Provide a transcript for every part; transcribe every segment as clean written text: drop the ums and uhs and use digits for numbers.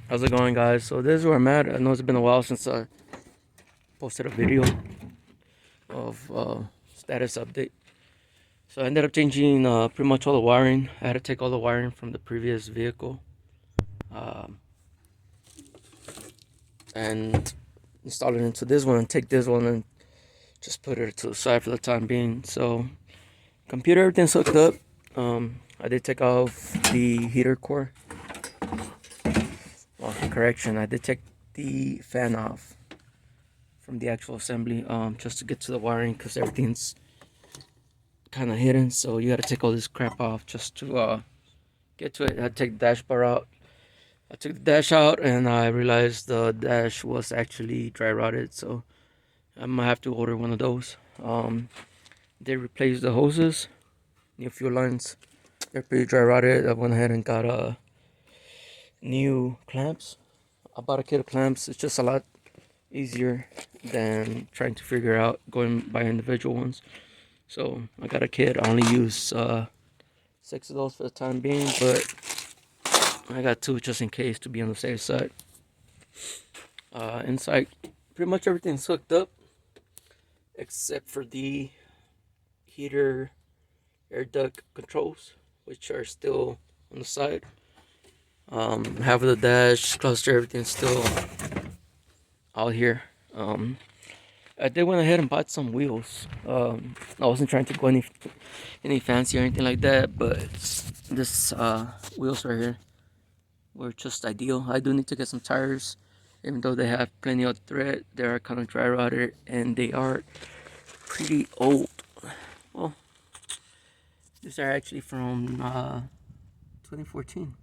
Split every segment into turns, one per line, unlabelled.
How's it going, guys? So this is where I'm at. I know it's been a while since I posted a video of status update. So I ended up changing pretty much all the wiring. I had to take all the wiring from the previous vehicle um, and install it into this one, and take this one and just put it to the side for the time being. So computer, everything's hooked up. I did take off the heater core. Well, correction, I did take the fan off from the actual assembly, just to get to the wiring, because everything's kind of hidden. So you got to take all this crap off just to get to it. I had to take the dash bar out. I took the dash out and I realized the dash was actually dry rotted, so I'm gonna have to order one of those. They replaced the hoses, new fuel lines. They're pretty dry rotted. I went ahead and got new clamps. I bought a kit of clamps. It's just a lot easier than trying to figure out going by individual ones. So I got a kit. I only use 6 of those for the time being, but I got 2 just in case, to be on the safe side. Inside, pretty much everything's hooked up except for the heater air duct controls, which are still on the side. Half of the dash cluster, everything's still out here. I did went ahead and bought some wheels. I wasn't trying to go any fancy or anything like that, but this wheels right here were just ideal. I do need to get some tires, even though they have plenty of tread. They are kind of dry rotted and they are pretty old. Well, these are actually from 2014.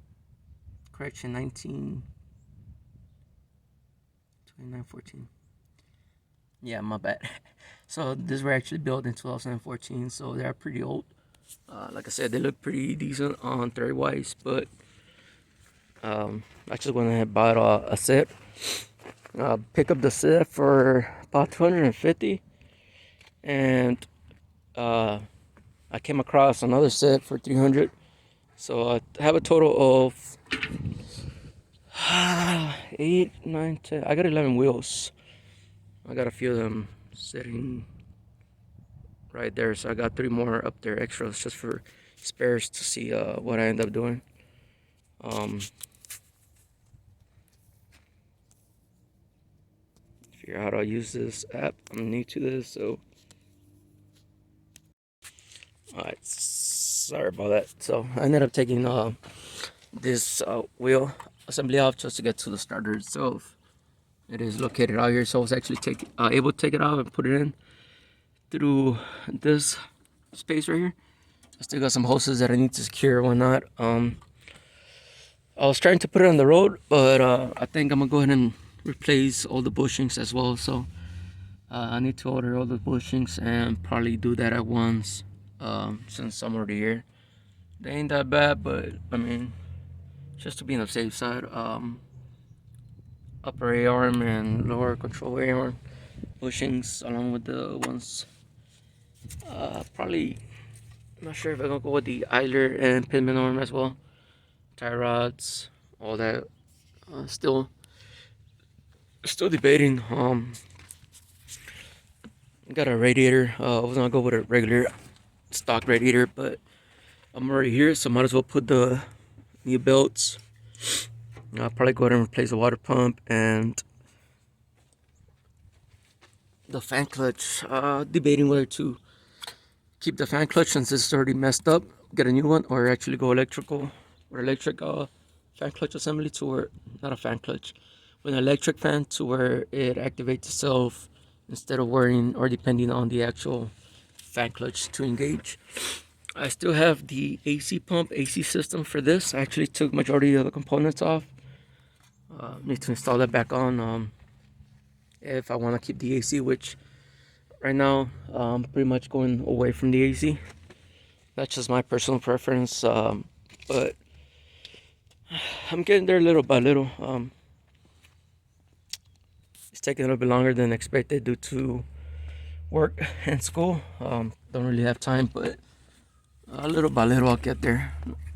Correction, 2914. Yeah, my bad. So these were actually built in 2014, so they're pretty old. Like I said, they look pretty decent on thread wise, but I just went ahead and bought a set. Pick up the set for about 250, and I came across another set for 300. So I have a total of 8, 9, 10. I got 11 wheels. I got a few of them sitting right there, so I got 3 more up there extras just for spares to see what I end up doing. Figure out how to use this app. I'm new to this, so alright, sorry about that. So I ended up taking this wheel assembly off just to get to the starter itself. It is located out here, so I was actually able to take it out and put it in through this space right here. I still got some hoses that I need to secure and whatnot. I was trying to put it on the road, but I think I'm gonna go ahead and replace all the bushings as well. So I need to order all the bushings and probably do that at once, since I'm already here. They ain't that bad, but I mean, just to be on the safe side. Upper A-arm and lower control A-arm bushings, along with the ones. Probably, I'm not sure if I'm gonna go with the idler and pitman arm as well. Tie rods, all that. Still debating. Got a radiator. I was gonna go with a regular stock radiator, but I'm already here, so might as well put the new belts. I'll probably go ahead and replace the water pump and the fan clutch. Debating whether to keep the fan clutch since it's already messed up, get a new one, or actually go electric fan clutch assembly to where, not a fan clutch, with an electric fan to where it activates itself instead of worrying or depending on the actual fan clutch to engage. I still have the AC pump, AC system for this. I actually took majority of the components off. Need to install that back on if I want to keep the AC, which right now I'm pretty much going away from the AC. That's just my personal preference, but I'm getting there little by little. It's taking a little bit longer than expected due to work and school. Don't really have time, but little by little I'll get there.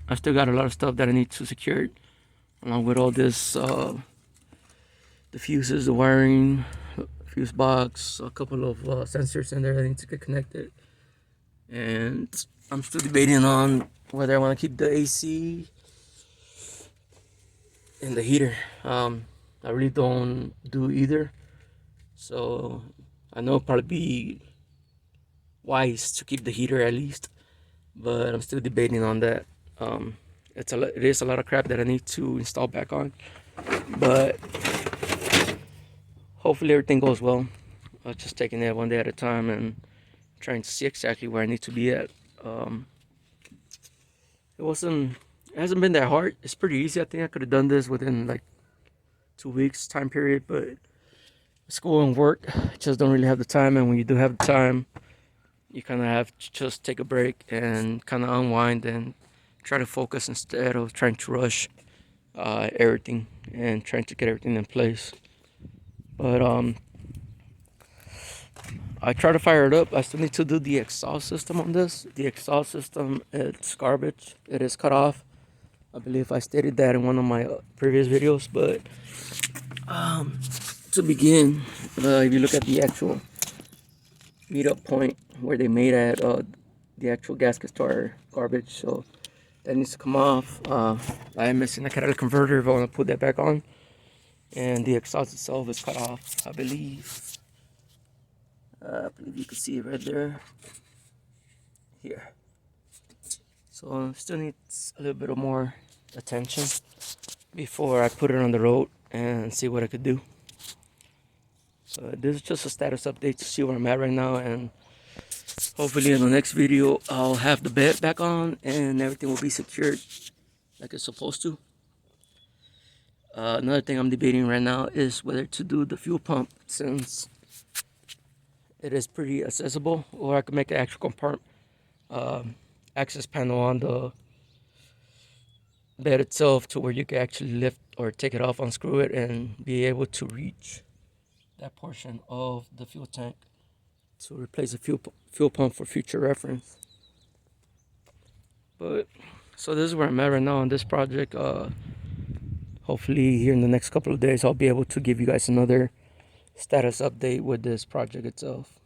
I still got a lot of stuff that I need to secure along with all this, the fuses, the wiring, fuse box, a couple of sensors in there that need to get connected. And I'm still debating on whether I want to keep the AC and the heater. I really don't do either, so I know it'll probably be wise to keep the heater at least, but I'm still debating on that. It is a lot of crap that I need to install back on, but hopefully everything goes well. Just taking it one day at a time and trying to see exactly where I need to be at. It hasn't been that hard. It's pretty easy. I think I could have done this within like 2 weeks time period, but school and work just don't really have the time. And when you do have the time, you kind of have to just take a break and kind of unwind and try to focus instead of trying to rush everything and trying to get everything in place. But I try to fire it up. I still need to do the exhaust system on this. The exhaust system, it's garbage. It is cut off. I believe I stated that in one of my previous videos. But to begin, if you look at the actual meetup point where they made at, the actual gaskets are garbage. So that needs to come off. I am missing a catalytic converter if I want to put that back on. And the exhaust itself is cut off, I believe. I believe you can see it right there. Here. So still needs a little bit of more attention before I put it on the road and see what I could do. So this is just a status update to see where I'm at right now, and hopefully in the next video I'll have the bed back on and everything will be secured like it's supposed to. Another thing I'm debating right now is whether to do the fuel pump, since it is pretty accessible, or I could make an actual compartment access panel on the bed itself to where you can actually lift or take it off, unscrew it, and be able to reach that portion of the fuel tank to replace the fuel pump for future reference. But so this is where I'm at right now on this project. Hopefully here in the next couple of days I'll be able to give you guys another status update with this project itself.